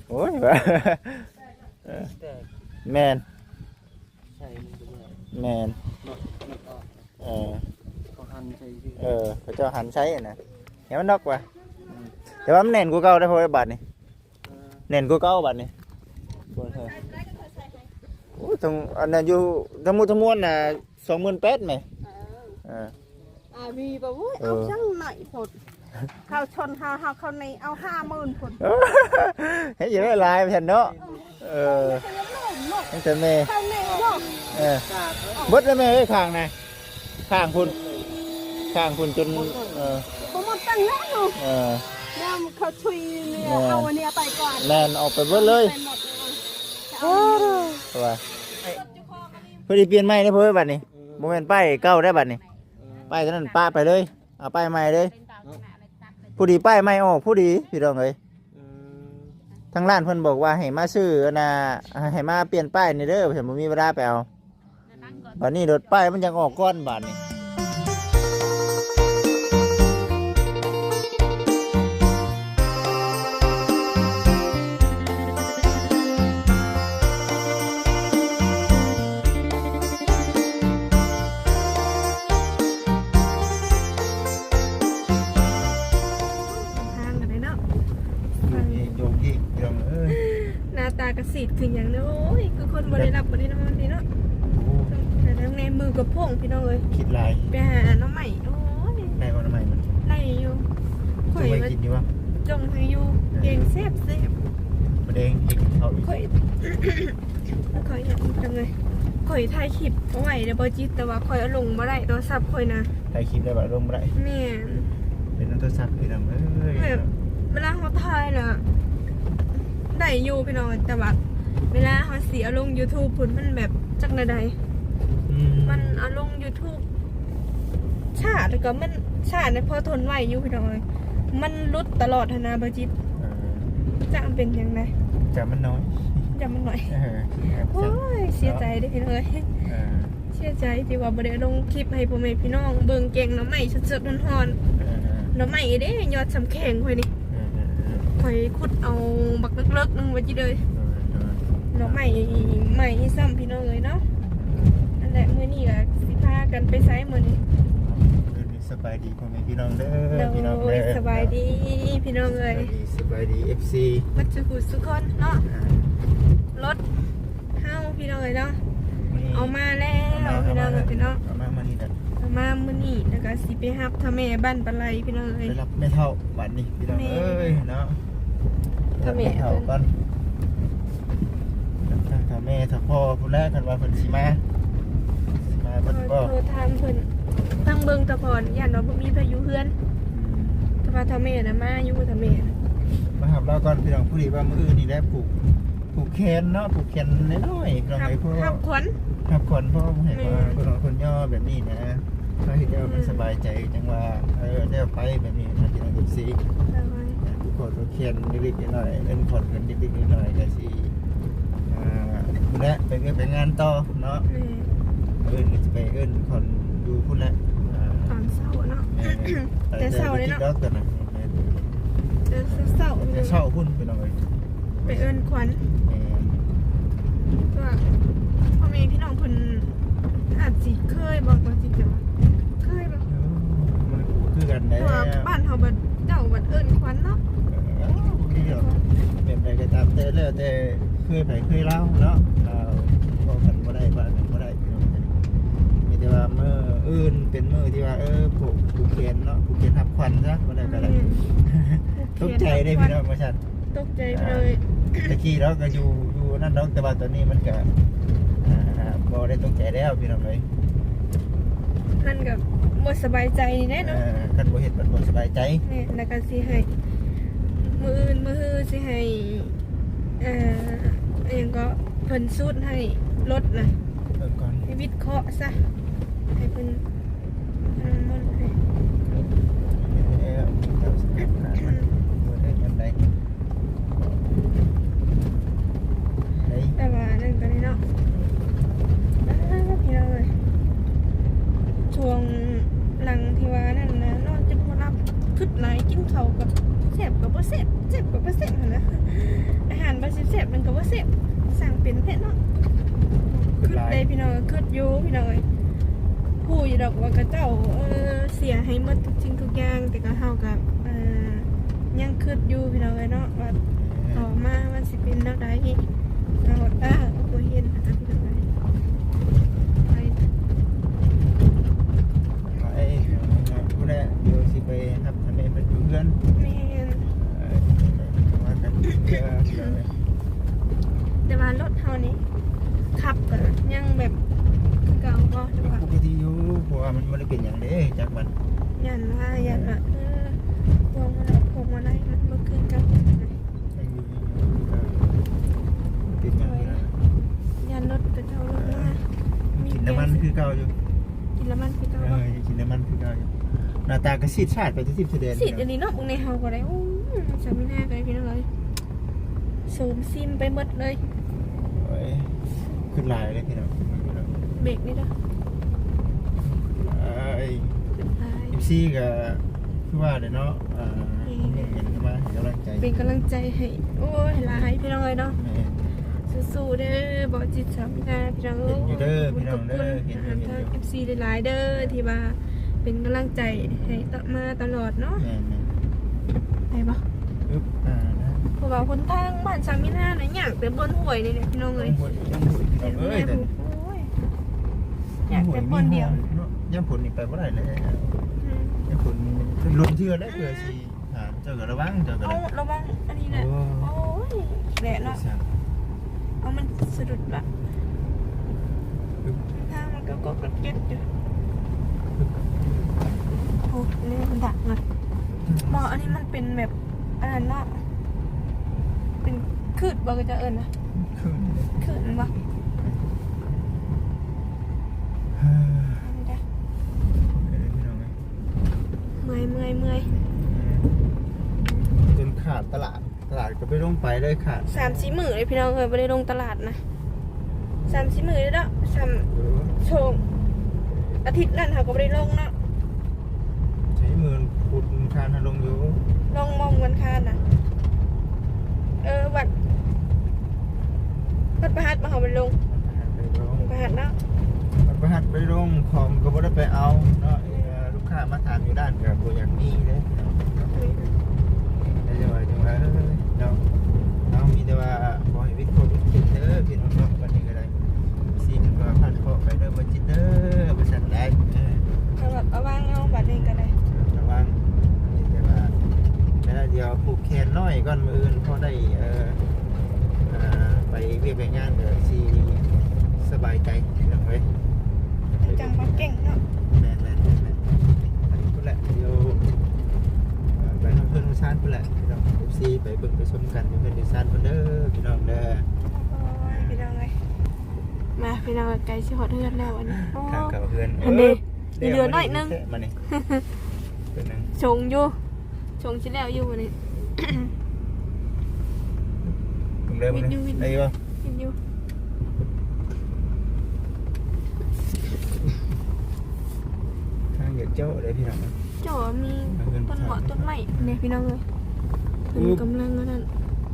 โอ้ยว่าแม่น ใช่มันก็บ่ได้ แม่น เนาะมันออก เขาหั่นใส่ที่ เขาเจ้าหันใช้นะเห็นมันนอกว่ะแต่ว่ามันแน่นกูเก่าได้พอบาทนี่แน่นกูเก่าบาทนี่โอ้ตรงอันนั้นอยู่ทั้งหมดทั้งมวลน่ะ28,000มั้ยมีบ่วุ้ยเอาจังหน่อยผลเขาชนเขาในเอา50,000ผล เห็นอยู่ได้ลายแผ่นเนาะตั้งแต่แม่ เขาในบ่ บดแล้วแม่เอ้ยข้างนะข้างคุณจนบ่หมดตั้งแล้วเนาะแล้วเขาช่วยเนี่ยเอาอันนี้ไปก่อน แม่นออกไปเบิดเลยว่าพอดีเปลี่ยนไม้ได้เพิ่นบัดนี้บ่แม่นป้ายเก่าได้บัดนี้ป้ายตัวนั้นป้าไปเลยเอาป้ายใหม่เลยผู้ดีป้ายใหม่ออกผู้ดีพี่น้องเอ้ยทางร้านเพิ่นบอกว่าให้มาซื้อน่ะให้มาเปลี่ยนป้ายนี่เด้อเพิ่นบ่มีเวลาไปเอาบัดนี้รถป้ายมันยังออกก่อนบัดนี้โยกอีกพี่น้องเอ้ย หน้าตากระสีดคืออย่างนี้โอ้ยคือคนบ่ได้รับบ่ได้นอนนี่เนาะแต่ทั้งในมือกับพงพี่น้องเอ้ย คิดลาย ไปหาน้องใหม่โอ้ย ได้บ่ทำไมมัน ไล่อยู่ข่ จะ อย ไป มา กินดีวะ จงให้อยู่เก่งแซ่บ ประเด็นกินข้าวอีก ข่อยข่อยอยากจังเลยข่อยถ่ายคลิปเอาไว้เดี๋ยวบ่จิตแต่ว่าข่อยเอาลงบ่ได้โทรศัพท์ข่อยนะ ถ่ายคลิปได้บ่ลงบ่ได้ แม่น เป็นโทรศัพท์พี่น้องเอ้ย แบบเวลาเขาถ่ายน่ะได้อยู่พี่น้องแต่ว่าเวลาเขาเสียลง YouTube พุ่นมันแบบจักหน้าใดมันเอาลง YouTube ชาแล้วก็มันชาเนี่ยพอทนไหวอยู่พี่น้องเลยมันลุดตลอดนะบ่จิตจะเป็นยังไง จะมันน้อย จะมันหน่อยโอ้ยเสียใจเด้อพี่น้องเอ้ยเสียใจที่ว่าบ่ได้ลงคลิปให้พ่อแม่พี่น้องเบิ่งเก่งน้ำใหม่สดๆร้อนๆน้ำใหม่เด้ยอดสำแข็งข่อยนี่ข่อยขุดเอาบักเลิกๆนึงไว้จิเลยน้ำใหม่ซ้ำพี่น้องเอ้ยเนาะนั่นแหละมื้อนี้ก็สิพากันไปไสมื้อนี้ สบายดีพ่อแม่พี่น้องเด้อพี่น้องเด้อ สบายดีพี่น้องเอ้ย สบายดี FC มัจจุกุสุคนเนาะรถเฮาพี่น้องเอ้ยเนาะเอามาแล้วพี่น้องเอ้ยเนาะ เอามานี่ดัด เอามามื้อนี้แล้วก็สิไปรับท่าแม่บ้านปลาไหลพี่น้องเอ้ย ไปรับแม่เฒ่าบัดนี้พี่น้องเอ้ยเนาะถ้าแม่เฒ่าก่อนถ้าแม่ถ้าพ่อผู้แรกกันว่าเพิ่นสิมาเพิ่นบ่ โทรทางเพิ่นทางเบิ่งตะพรย่านว่าบ่มีพายุเฮือนแต่ว่าท่าแม่น่ะมาอยู่ท่าแม่ มาหับเราก่อนพี่น้องผู้ดีว่ามื้อนี่แหละผูกแขนเนาะผูกแขนน้อยๆพี่น้องไอ้พวก รับขวัญ ครับคนพ่อเห็นว่าคนของคนย่อแบบนี้นะเขาเห็นแล้วมันสบายใจจังว่าได้ไปแบบนี้นะที่เราดูสิทุกคนก็เขียนนิดๆหน่อยเล่นคนกันนิดๆหน่อยก็สิคุณละไปงานต่อเนาะจะไปคนดูคุณละ ตอนเช้าเนาะแต่เช้าเลยเนาะ แต่นะ แต่เช้า แต่เช้าพุ่นไปหน่อย ไปเอิ้นขวัญว่าพ่อแม่พี่น้องเพิ่นอาจสิเคยบอกว่าสิจะเคยบ่ มันคือกันได้ ว่าบ้านเฮาบัดเจ้าบัดเอิ้นขวัญเนาะ แบบใดก็ตามแต่แล้วแต่เคยไปเคยเล่าเนาะบอกกันบ่ได้ว่ากันบ่ได้มีแต่ว่าเมื่ออื่นเป็นมื้อที่ว่าผูกแขนเนาะผูกแขนทับควันซะบ่ได้ก็ได้ตกใจได้พี่น้องว่าซั่น ตกใจไปเลย ตะกี้เราก็อยู่นั่นเนาะแต่ว่าตอนนี้มันก็บ่ได้ตกใจแล้วพี่น้องเอ้ย มันก็บ่สบายใจนี่แน่เนาะ คันบ่เฮ็ดมันบ่สบายใจ นี่แล้วก็สิให้มื้ออื่นมื้อฮือสิให้อิหยังก็เพิ่นสูตรให้รถน่ะ ก่อน ให้วิทย์เคราะห์ซะให้เพิ่นมันให้ แต่ว่านั่นก็ได้เนาะพี่น้องเอ้ยช่วงหลังที่ว่านั่นนะนอนจนบ่หลับคึดหลายกินข้าวกับแซ่บกับบ่แซ่บหั่นนะอาหาร เสพสั่งเป็นแท้เนาะ ขึ้น ขึ้น ลาย ได้พี่น้องขึ้นอยู่พี่น้องเอ้ยผู้อยู่ดอกว่ากระเจ้าเสียให้หมดทุกสิ่งทุกอย่างแต่ก็เฮากับยังขึ้นอยู่พี่น้องเอ้ยเนาะว่าต่อมามันสิเป็นแนวใดเราตาบ่เห็นนะคะพี่น้องเอ้ยไป ไอ้ผู้ใดเดี๋ยวสิไปครับทำไมเป็นอยู่เพื่อน แม่น ว่ากันเจอเลย แต่ว่ารถเฮานี่ขับก็ยังแบบคือเก่าบ่แต่ว่า ปกติอยู่เพราะว่ามันไม่ได้เป็นอย่างเด้จากมัน ยันว่าพวงมาลัยมันบ่คือกัน ยังอยู่ก็เป็นอย่างนี้นะ ยันรถกระเจ้ารถมา กินน้ำมันคือเก่าอยู่ กินแล้วมันคือเก่า กินน้ำมันคือเก่าอยู่หน้าตากระซีดชาติไปที่แสดง สิอันนี้เนาะมึงในเฮาก็ได้โอ้สามีหน้ากันพี่น้องเลยซูมซิมไปหมดเลย ขึ้นลายเลยพี่น้อง เบรกนี่เด้อ ไอ้ ลาย FC ก็คือว่าเนาะเห็นมาให้กำลังใจ เป็นกำลังใจให้โอ้ยหลายพี่น้องเลยเนาะสู้ๆเด้อบ่จิตสามีหน้าพี่น้องทาง FC หลายๆเด้อที่ว่าเป็นกำลังใจให้ต่อมาตลอดเนาะไปบ่ ปึ๊บนะ เพราะว่าคนทางบ้านสามีหน้าน่ะอยากแต่บนห้วยนี่แหละพี่น้องเลย เอ้ยแต่ อยากแต่บนเดียว ย่ำผลนี่ไปบ่ได้เลยย่ำผลลงเชื่อได้เผื่อสิเจอกับระวังเจอกับ เอาระวังอันนี้นะโอ้ยแดดเนาะเอามันสะดุดละทางมันก็กระเก็ดอยู่โอ้นี่มันดักเลยหมออันนี้มันเป็นแบบอันนั้นเนาะเป็นคืดบ่ก็จะเอิญนะคืดมันบ่เมื่อย จนขาดตลาดก็ไปลงไปเลยขาด 3-4 มื้อเลยพี่น้องเอ้ยบ่ได้ลงตลาดนะ3-4 มื้อเลยเด้อ3 โชงอาทิตย์นั้นเขาก็บ่ได้ลงเนาะ ใช้มือขุดคานลงอยู่ ลงมองวันคานน่ะวัดประหัตมาเขาไปลงประหัตเนาะ ประหัดไปลงของก็บ่ได้ไปเอาเนาะลูกค้ามาถามอยู่ด้านกับบ่อยากมีเลยแต่จังหวะเรามีแต่ว่าบ่ให้วิทย์โควิดคิดเด้อพี่น้องเนาะวันนี้ก็ได้ซีมันก็พันคอไปเด้อบ่จิตเด้อบ่สั่นได้ เอาแบบเอาวางเอาบัตรเองก็ได้ ระวังแต่ว่าแค่เดียวผูกแขนน้อยก่อนมื้ออื่นพอได้ไปเวียกไปงานก็สิสบายใจจังเว้ย จังบ่เก่งเนาะ แม่นอันนี้พุ่นแหละเดี๋ยวไปทำเพื่อนชาติพุ่นแหละพี่น้องFCไปเบิ่งไปชมกันอยู่เพื่อนชาติพุ่นเด้อพี่น้องเด้อ โอ้ยพี่น้องเลยมาพี่น้องไกลสิฮอดเฮือนแล้ววันนี้โอ้ ทางเก่าเพื่อน อันนี้มีเรือน้อยนึง มานี่เป็นนึง ชงอยู่ชงสิแล้วอยู่วันนี้ ตรงเดิมเลยได้ป่ะ กินอยู่ ทางเหยียดเจ้าเลยพี่น้อง จ่อมีต้นหมอต้นไม้เนี่ยพี่น้องเลยเพิ่นกำลังนั่น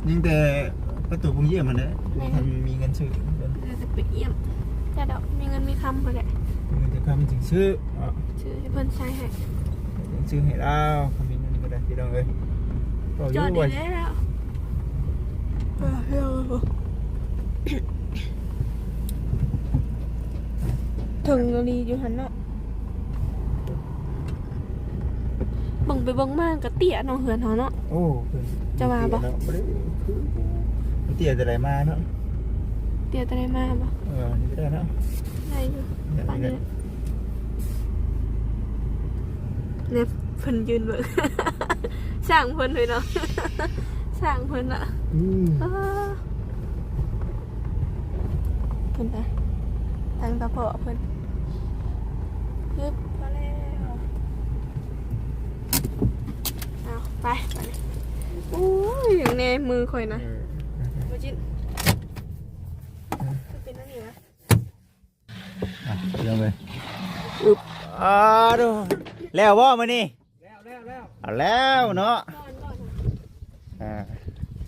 ยิ่งแต่ประตูบุงเยี่ยมมันเนี่ยทำมีเงินซื้อ เราจะไปเยี่ยมจะดอกมีเงินมีคำเพิ่นแหละ เงินจะคำถึงซื้อ ชื่อให้เพิ่นใช้ให้ ซื้อให้เราคำมีเงินก็ได้พี่น้องเลยก็ จ ยุ่ อด ง ดี ไว้ แล้วถึงรีอยู่หันเนาะบังไปบังมากกะเตี้ยน้องเหือนเขาเนาะ โอ้จะเตี้ยจะไรมาเนาะ เตี้ยจะได้มาบ่ นี่ก็ได้เนาะ ได้อยู่ป่านนี้เนี่ยเพิ่นยืนเบิ่ง ช่างเพิ่นเลยเนาะ ช่างเพิ่นอะเพิ่นนะทางตะเพาะเพิ่นปึ๊บพอแล้วเอาไปเลยโอ้ยอย่างแน่มือข่อยนะมาจิ้นเป็นอันนี้วะ เรื่องเลยอึบดูแล้วว่ามานี่แล้วเนาะ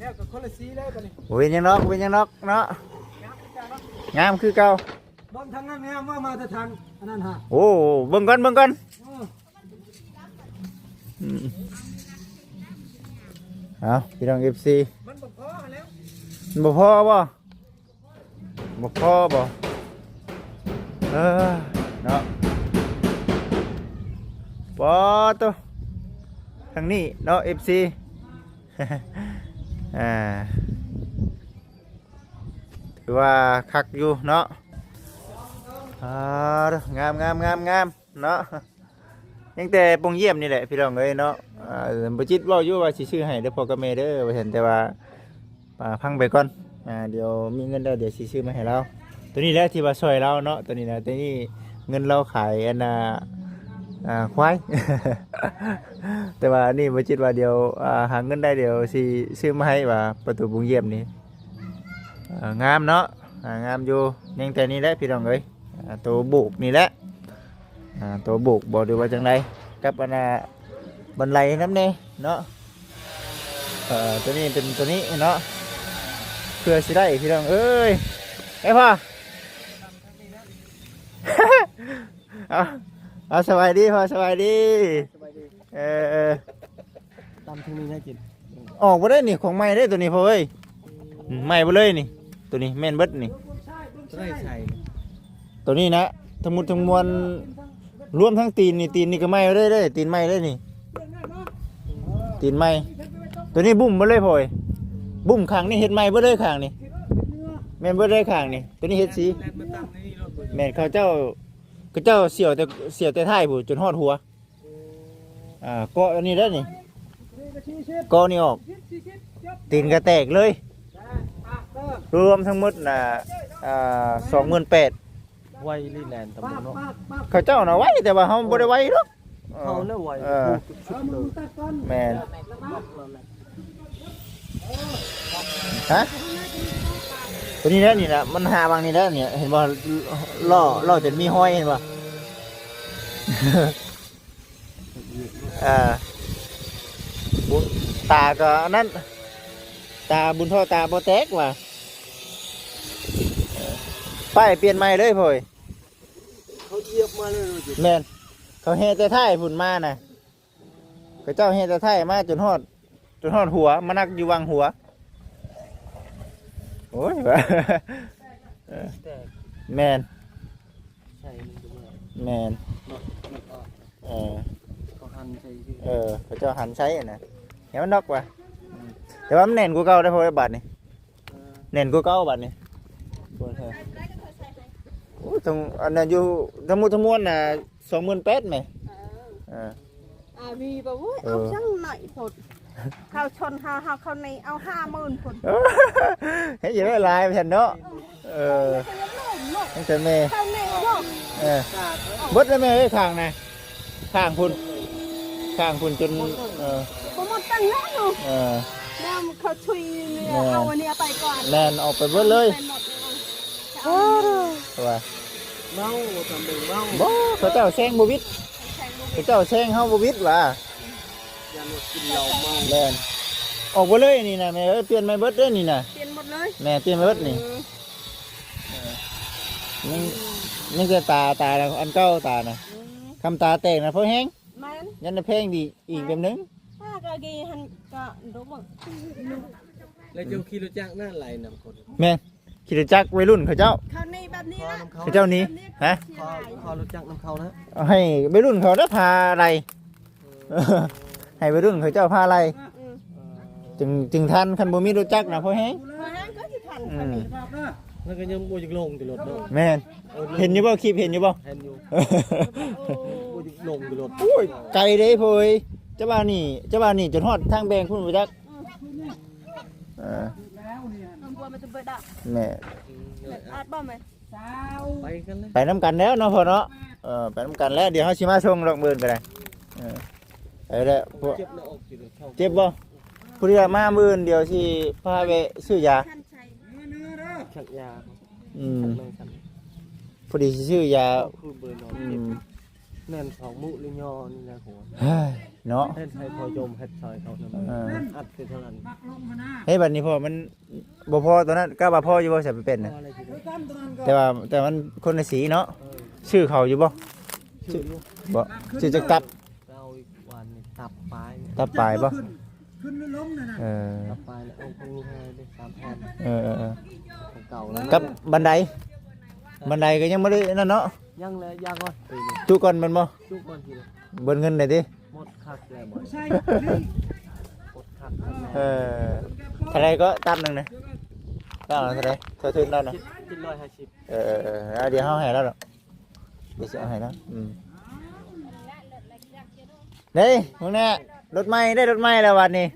แล้วก็คนละสีเลยบัดนี้ โอ้ยยังนอกเป็นยังนอกเนาะงามคือเก่า บางทางงามว่ามาแต่ทางอันนั้นฮะ โอ้เบิ่งก่อนเอาพี่น้อง FC มันบ่พอแล้ว บ่พอบ่เนาะปอตัวทางนี้เนาะ FC ถือว่าคักอยู่เนาะงามเนาะยังแต่ปงเยี่ยมนี่แหละพี่น้องเอ้ยเนาะบ่จิตเว้าอยู่ว่าสิซื้อให้เด้อพ่อกับแม่เด้อว่าเห็นแต่ว่าพังไปก่อนเดี๋ยวมีเงินแล้วเดี๋ยวสิซื้อมาให้เราตัวนี้แหละที่ว่าช่วยเราเนาะตัวนี้นะตัวนี้เงินเราขายอันควาย แต่ว่านี่บ่จิตว่าเดี๋ยวหาเงินได้เดี๋ยวสิซื้อมาให้ว่าประตูปงเยี่ยมนี่งามเนาะงามอยู่ยังแต่นี่แหละพี่น้องเอ้ยตัวบุกนี่แหละตัวบุกบอกดูว่าจังไรกับบันไลน้ำเน่เนาะตัวนี้เป็นตัวนี้เนาะเพื่อสิได้พี่น้องเอ้ยไอ้พ่อ เอาสบายดีพ่อสบายดี สบายดี ต ามทางนี้นะจิต ออกมาได้นี่ของใหม่ได้ตัวนี้พ่อเอ้ยใหม่ไปเลยนี่ตัวนี้แม่นเบิดนี่ ได้ใส่ ตัวนี้นะทั้งหมดทั้งมวลรวมทั้งตีนนี่ก็ไหม้ได้ตีนไหม้ได้นี่ตีนไหม้ตัวนี้บุ้มมาเลยพ่อยบุ้มขางนี่เห็ดไหม้เบ่เลยขางนี่แม่นเบ่เลยขางนี่ตัวนี้เห็ดสีแม่นเขาเจ้าเสี่ยวแต่ท้ายผู้จนฮอดหัวเกาะอันนี้ได้นี่เกาะนี่ออกตีนก็แตกเลยรวมทั้งหมดน่ะ28,000 ไวลีแลนด์ตำบลเนาะ เขาเจ้าน่ะไว้แต่ว่าเฮาบ่ได้ไว้หรอก เขาเนี่ยไว ชุดเลยแม่นฮะตัวนี้นะนี่นะมันหาบางนี่นะเนี่ยเห็นบ่ล่อจนมีห้อยเห็นบ่ บุญตาก็อันนั้นตาบุญท่อตาบ่แตกว่ะป้ายเปลี่ยนใหม่เลยพ่อย เขาเหยียบมาเลยจิต แม่นเขาแห่แต่ท้ายพุ่นมาน่ะเขาเจ้าแห่แต่ท้ายมาจนฮอดหัวมานักอยู่วังหัวโอ้ยว่ะ แตก แม่น ใส่มันดูว่า แม่น เขาหันใส่ที่ เขาเจ้าหันใช้น่ะเห็นมันนอกว่ะแต่ว่ามันแน่นกว่าเก่าได้อพ่อยบัดนี่แน่นกว่าเก่าบัดนี่โอ้ตรงอันนั้นอยู่ทั้งหมดทั้งมวลน่ะ28,000แม่วีบอกว่าเอาช่างหน่อยผดเขาชนเขาในเอา50,000ผด เห็นอยู่ได้หลายแผ่นเนาะตั้งแต่แม่ เขาในบอก เบิดแล้วแม่เอ้ยข้างน่ะข้างพุ่นจนผมหมดตังค์แล้วอยู่แล้วเขาช่วยเอาวันนี้ไปก่อน แล่นออกไปเบิดเลยว่า เมาทำเป็นเมา บ่เขาเจ้าแซงบ่วิดเขาเจ้าแซงเฮาบ่วิดว่ะ ยาลดกินเหล้าเมา แล่นออกบ่เลยนี่น่ะแม่เอ้ยเปลี่ยนใหม่เบิดเด้อนี่น่ะ เปลี่ยนหมดเลย แม่เปลี่ยนใหม่เบิดนี่นี่คือตาอันเก่าตาน่ะคำตาแตกน่ะเพราะแห้ง มัน ยันน่ะเพลงดีอีกแบบนึง ถ้ากะกีหันกะดูบ่ แล้วเจ้าขี่รถจักรหน้าไหลนำคน แม่ขี่รถจักรวัยรุ่นเขาเจ้า เขาในแบบนี้นะ เขาเจ้านี้ฮะ พอรถจักรนำเขานะ เอาให้วัยรุ่นเขาได้พาอะไร ให้วัยรุ่นเขาเจ้าพาอะไรจึงทันคันบ่มีรถจักรนะเพราะแห้ง เพราะนั้นก็สิทันคนนี้ แล้วก็ยังบ่อยากลงติรถเนาะ แม่นเห็นอยู่บ่คลิปเห็นอยู่บ่ เห็นอยู่บ่อยากลงติรถ โอ้ยไกลเด้พ่อยเจ้าบ้านนี่จนฮอดทางแบงพุ่นบ่จักมันกลัวมันจะเบิดอ่ะ แม่ อาดบ่ไหม ไปกันเลย ไปนํกันแล้วเนาะพ่อเนาะไปนํกันแล้วเดี๋ยวเฮาสิมาส่งดอกเบิ่นก็ได้ไปแล้วพวก เจ็บหน้าอกติรถเข้า เจ็บบ่ผู้ที่มามื้ออื่นเดี๋ยวสิพาไปซื้อยา ท่านชัย ชักยา พอดีสิซื้อยา คือเบอร์นอน พ แม่นสองมุลิยอนี่แหละหัว เฮ้ยเนาะ เฮ็ดให้พอจมเฮ็ดซอยเขานั่นอัดคือเท่านั้น เฮ้ยบัดนี้พอมันบ่พอตอนนั้นก็ว่าพออยู่บ่ใส่เป็นน่ะ อะไรที่ แต่มันคนละสีเนาะชื่อเขาอยู่บ่ ชื่อลูก บ่ชื่อจักตับ เอาอีกวันนี่ตับปลาย ตับปลายบ่ ขึ้นล้มนั่นน่ะ เออ ตับปลายแล้วเอาคงให้ได้3แผ่น เออ ของเก่าแล้ว กับบันไดก็ยังบ่ได้นั่นเนาะ ยังเลยยังก่อนปีนี้ ทุกคนมันบ่ จุกก่อนทีละ เบิ่นเงินได้ติ หมดคักแล้วบ่ ใช่นี่ หมดคักแล้ว เออเท่าไรก็ตับหนึงนะตับเท่าไรเท่าถึงแล้วนะ กิน150 เอาเดี๋ยวเฮาให้แล้วดอกเดี๋ยวสิเอาให้แล้วเด้มึงเนี่ยรถใหม่ได้รถใหม่แล้ววันนี้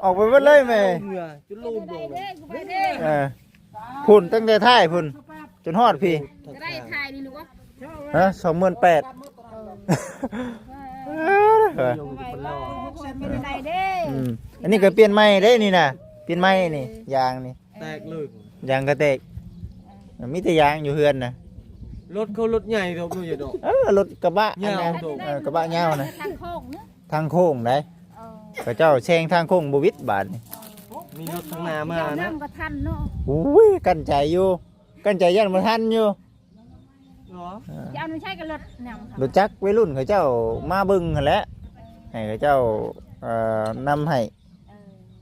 ออกไปเบิดเลยแม่ เหงื่อจุลูบลงเลย พุ่นตั้งแต่ท้ายพุ่นจนฮอดพี่ จะได้ถ่ายนี่หรือวะ ฮะ28,000 ลงอยู่คนรอ เป็นอะไรเด้ อันนี้ก็เปลี่ยนใหม่ได้นี่น่ะเปลี่ยนใหม่นี่ยางนี่ แตกเลย ยางกระเตกมีแต่ยางอยู่เฮือนน่ะ รถเขารถใหญ่เราดูอย่าดอก รถกระบะ ยาว อันนั้น โดด กระบะยาวนะ ทางโค้งเนอะ ทางโค้งได้พระเจ้าแซงทางโค้งบ่วิดบาดนี่ มีรถข้างหน้ามา เดี๋ยว นะ น้ำก็ทันเนาะ อุ้ยกั้นใจอยู่กั้นใจยันบ่ทันอยู่ เหรอ จะเอาไม่ใช่กับรถเนี่ย รถจักรวัยรุ่นเขาเจ้ามาเบิ่งหั่นแหละให้เขาเจ้านำให้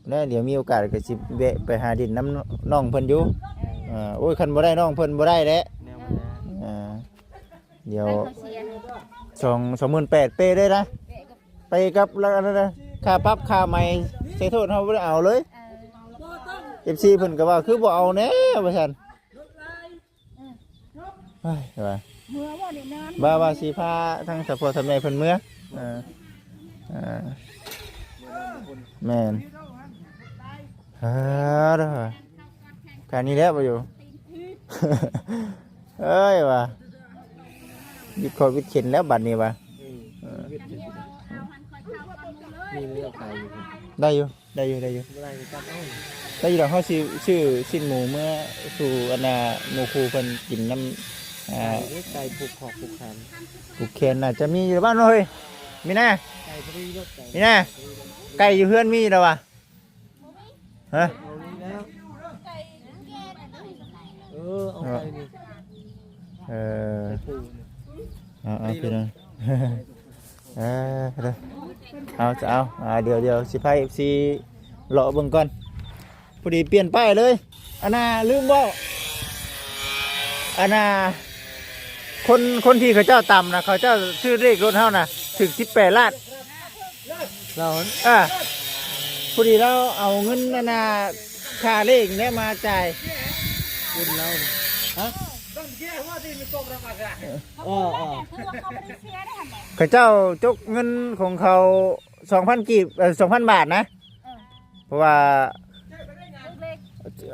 แล้วเดี๋ยวมีโอกาสก็สิแวะไปหาดินน้ำน้องเพิ่นอยู่โอ้ยคันบ่ได้น้องเพิ่นบ่ได้แหละ แนวมันนะ เดี๋ยว เขาเสีย 28,000เป้ได้นะไปกับแล้วนั่นนะค่าปรับค่าใหม่ใส่โทษเฮาบ่ได้เอาเลย FC เพิ่นก็ว่าคือบ่เอาแน่ว่าซั่นเฮ้ยว่า เมื่อว่าเดี๋ยวนั้น บ่าสิพาทั้งสะพ่อสะแม่เพิ่นเมื่อแม่นเด้อการนี้แล้วบ่อยู่ เอ้ยว่าวิดคอวิดเข็นแล้วบัดนี้ว่า มีเลือกไปอยู่ ได้อยู่ อะไรจับเอา ได้อยู่ดอกเฮาสิชื่อสิ้นหมูเมื่อสู่อันน่ะหมู่ครูเพิ่นกินน้ำไก่ผูกคอผูกแขน ผูกแขนน่ะจะมีอยู่บ้านเฮ้ยมีแน่ ไก่พอดีรถไก่ มีแน่ไก่อยู่เฮือนมีแล้ววะฮะ เอานี่แล้วเอาไปนี่ เออ ปู เอาพี่น้องเด้อเอาจะเอาเดี๋ยวสิพา FC เลาะเบิ่งก่อนพอดีเปลี่ยนป้ายเลยอันน่ะลืมบอกอันน่ะคนที่เขาเจ้าต่ำนะเขาเจ้าชื่อเลขรถเฮานะถึง18 ล้าน เรา พอดีเราเอาเงินนั่นน่ะค่าเลขเนี่ยมาจ่าย คุณเราฮะอ๋อ เขาเจ้าจกเงินของเขา 2,000 กีบ2,000 บาทนะเพราะว่า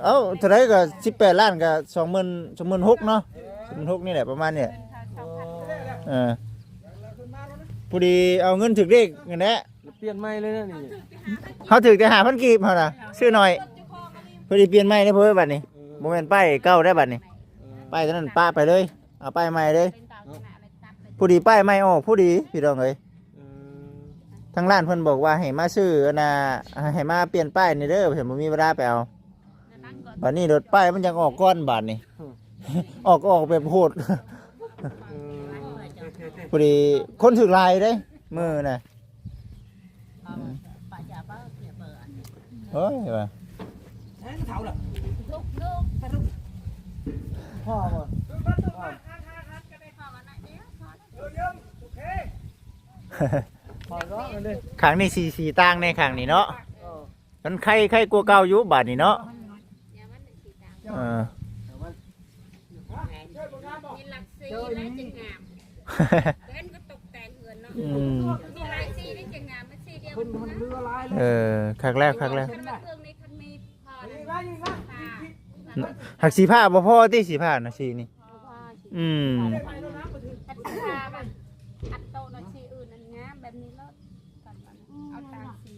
เอ้าเท่าไหร่ก็18 ล้านก็26,000เนาะ26,000นี่แหละประมาณเนี่ยพอดีเอาเงินถึกเลขเงินแหละ เปลี่ยนไม่เลยนะนี่ เขาถึกแต่5,000 กีบเฮาน่ะซื้อหน่อยพอดีเปลี่ยนใหม่ได้เพิ่นบัดนี้บ่แม่นป้ายเก่าได้บัดนี้ป้ายตอนนั้นป้าไปเลยเอาป้ายใหม่เลยพอดีป้ายใหม่ออกพอดีพี่น้องเอ้ยทางร้านเพิ่นบอกว่าให้มาซื้อน่ะให้มาเปลี่ยนป้ายนี่เด้อเพิ่นบ่มีเวลาไปเอาบัดนี้รถป้ายมันยังออกก่อนบัดนี้ ออกแบบโหดพอดีคนถึกลายเด้มือน่ะเฮ้ยว่า พ่อมา พอร้องเลย ขังนี่สีต่างในขังนี่เนาะมันใครกลัวเก่าอยู่บาดนี่เนาะมีหลักสีและจึงงามเล่นก็ตกแต่งเหือนเนาะมีหลายสีได้จึงงามมันสีเดียว ครั้งแรก เครื่องนี้คันมีพอหักสีผ้าบ่พอที่สีผ้านะสีนี่อัดโตนสีอื่นอันงามแบบนี้แล้วเอาตามสี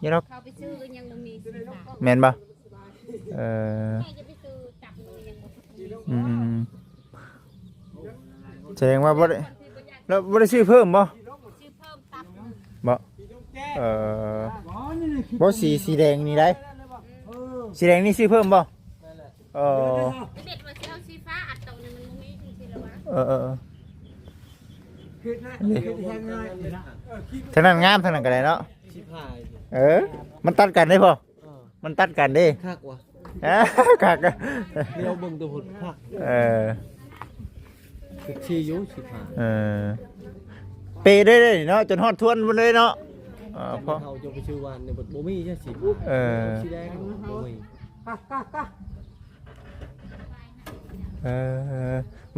นี่เรา เขาไปซื้อยังบ่มีสีขาว แม่นบ่แม่จะไปซื้อจับมือยังบ่มี แสดงว่าบ่ได้ คนที่ แล้วบ่ได้ซื้อเพิ่มบ่ ชื่อเพิ่มตับ บ่เอ่อ อ๋อนี่นี่ บ่สีแดงนี่ได้สีแดงนี่ซื้อเพิ่มบ่เออ เด็ดว่าสิเอาสีฟ้าอัดตรงนี้มันมีจริงๆแล้ววะ เออ คิดนะคิดแห้งง่ายนะคิด ทางนั้นงามทางนั้นก็ได้เนาะ ชิบหาย มันตัดกันได้บ่มันตัดกันเด้ คักว่ะ คัก เดี๋ยวเบิ่งตัวหุ่นคัก เออ คือชีอยู่ชิบหาย เออเปได้เลยเนาะจนฮอดทวนหมดเลยเนาะเพราะ เขาจะไปชื่อวันในบทบ่มีใช่สิ เออ สีแดงบ่มี กะกะกะ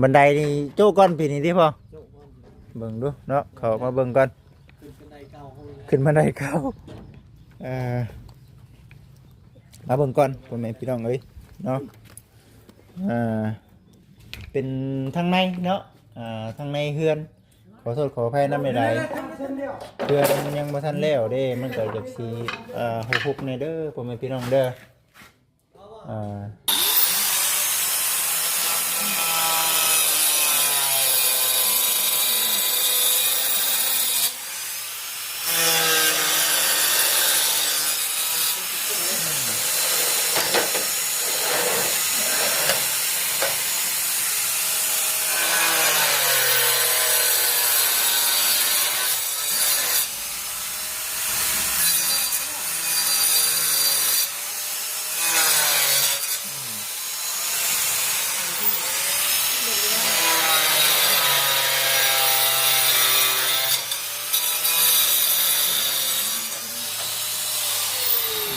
บันไดนี่โจ้ก้อนปีนี้ดิพ่อ โจ๊กวัน เบิ่งดูเนาะเขามาเบิ่งก่อน ขึ้นบันไดเก่าเขาเลย ขึ้นบันไดเก่ามาเบิ่งก่อนพ่อแม่พี่น้องเอ้ยเนาะเป็นทางในเนาะทางในเฮือนขอโทษขออภัยนำไม่ได้เฮือนยังบ่ทันแล้วเด้มันก็จักสิฮุบๆในเด้อพ่อแม่พี่น้องเด้อ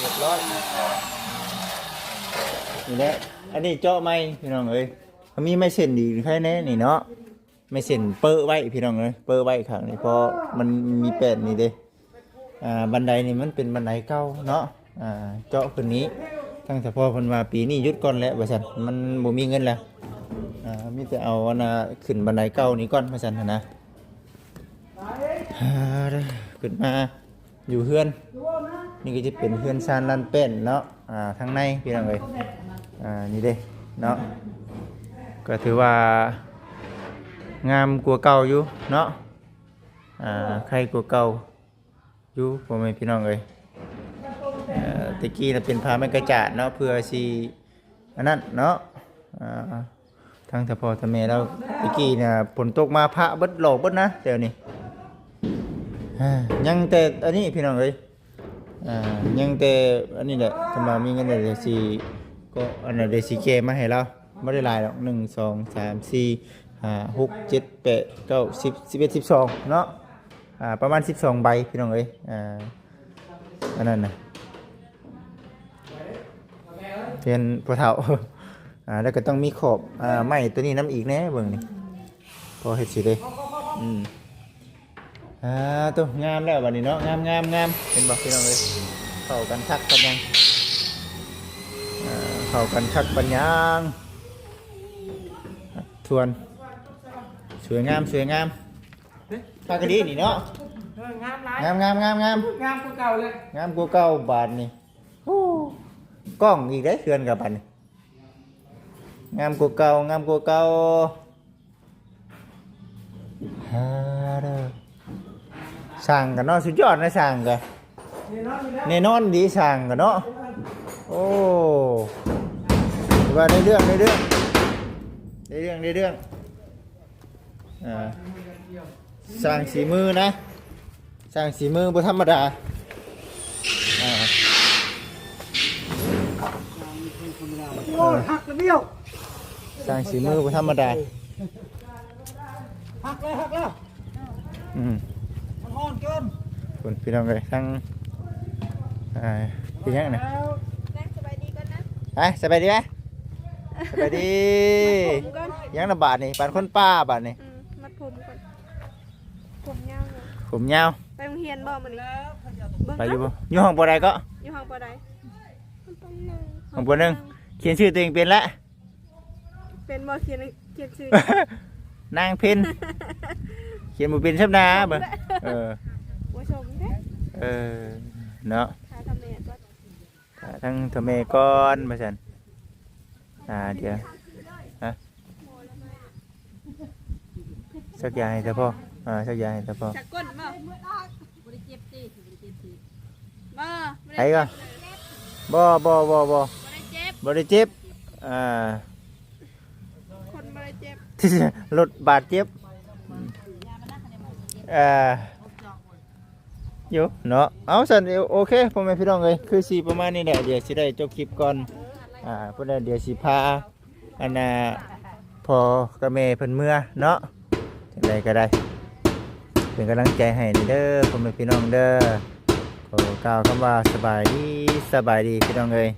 เรียบร้อยนี่แหละอันนี้เจาะไม้พี่น้องเอ้ยมันมีไม้เส้นดีแค่นี้นี่เนาะไม้เส้นเปิ้ลไว้พี่น้องเอ้ยเปิ้ลไว้ข้างนี้เพราะมันมีแป้นนี่เด้บันไดนี่มันเป็นบันไดเก่าเนาะเจาะขึ้นนี้ทั้งเฉพาะเพิ่นว่าปีนี้หยุดก่อนแล้วว่าซั่นมันบ่มีเงินแล้วมีแต่เอาอันน่ะขึ้นบันไดเก่านี้ก่อนว่าซั่นหั่นนะขึ้นมาอยู่เฮือนนี่ก็จะเป็นเฮือนซานลันเป็นเนาะทางในพี่น้องเอ้ยนี่เด้เนาะก็ถือว่างามกว่าเก่าอยู่เนาะใครกว่าเก่าอยู่พ่อแม่พี่น้องเอ้ยตะกี้น่ะเป็นผ้าไม้กระจาดเนาะเพื่อสิอันนั้นเนาะทางเฉพาะทะเมแล้วตะกี้น่ะฝนตกมาพระเบิดโลกเบิดนะเดี๋ยวนี้ยังแต่อันนี้พี่น้องเอ้ยยังแต่อันนี้แหละถ้ามามีเงินเดี๋ยวสิก็อันนั้นเดี๋ยวสิเกมาให้เราไม่ได้หลายหรอก1 2 3 4 5 6 7 8 9 10 11 12เนาะประมาณ12ใบพี่น้องเอ้ยอันนั้นน่ะเรียนพอเฒ่า แล้วก็ต้องมีขอบไม้ตัวนี้น้ำอีกแน่เบิ่งนี่พอเฮ็ดสิเด้ตัวงามแล้วบัดนี้เนาะงามเห็นบ่พี่น้องเอ้ยเข้ากันคักกันยังเข้ากันคักปัญญางทวนสวยงามปากกระดีนี่เนาะ งามหลาย งาม งามกว่าเก่าเลย งามกว่าเก่าบาทนี่กล้องอีกได้เคือนกับบัดนี่งามกว่าเก่าเด้อสั่งกันเนาะสุดยอดนะสั่งกันแน่นอนดีสั่งกันเนาะโอ้ว่าได้เรื่องสั่งสีมือนะสั่งสีมือบ่ธรรมดาโอ้หักแล้วเบี้ยว สั่งสีมือบ่ธรรมดา หักแล้วมันอ่อนเกิน คุณพี่น้องเลยทั้งเป็นยังไง นั่งสบายดีก่อนนะ สบายดีไหมสบายดี มัดผมก่อน ยังระบาดนี่ปานคนป้าบาดนี่ มัดผมก่อนผมยาวเลย ผมยาว ไปโรงเรียนบ่มื้อนี้ ไปอยู่บ่อยู่ห้องปอใดก็ อยู่ห้องปอใด ห้องปอหนึ่งเขียนชื่อตัวเองเป็นละ เป็นบ่เขียนชื่อน างเพ็ญเขียนบ่เป็นชับนาบ่บ่ชมเด้ เนาะ หาทำแม่ก่อน ทั้งทำเมก่อนมาซั่นเดี๋ยวสักอย่างให้เถอะพ่อ ชักยาให้ตาพ่อ ชักก้นบ่บ่ได้เจ็บสิบ่ ไอ้ก็บ่บ่ได้เจ็บ บ่ได้เจ็บคนบ่ได้เจ็บ ลดบาดเจ็บอยู่เนาะเอาสันโอเคพ่อแม่พี่น้องเอ้ยคือสิประมาณนี้แหละเดี๋ยวสิได้จบคลิปก่อนเพิ่นเดี๋ยวสิพาอันน่ะพ่อกับแม่เพิ่นเมื่อเนาะจังไดก็ได้เป็นกำลังใจให้เด้อพ่อแม่พี่น้องเด้อขอกล่าวคำว่าสบายดีพี่น้องเอ้ย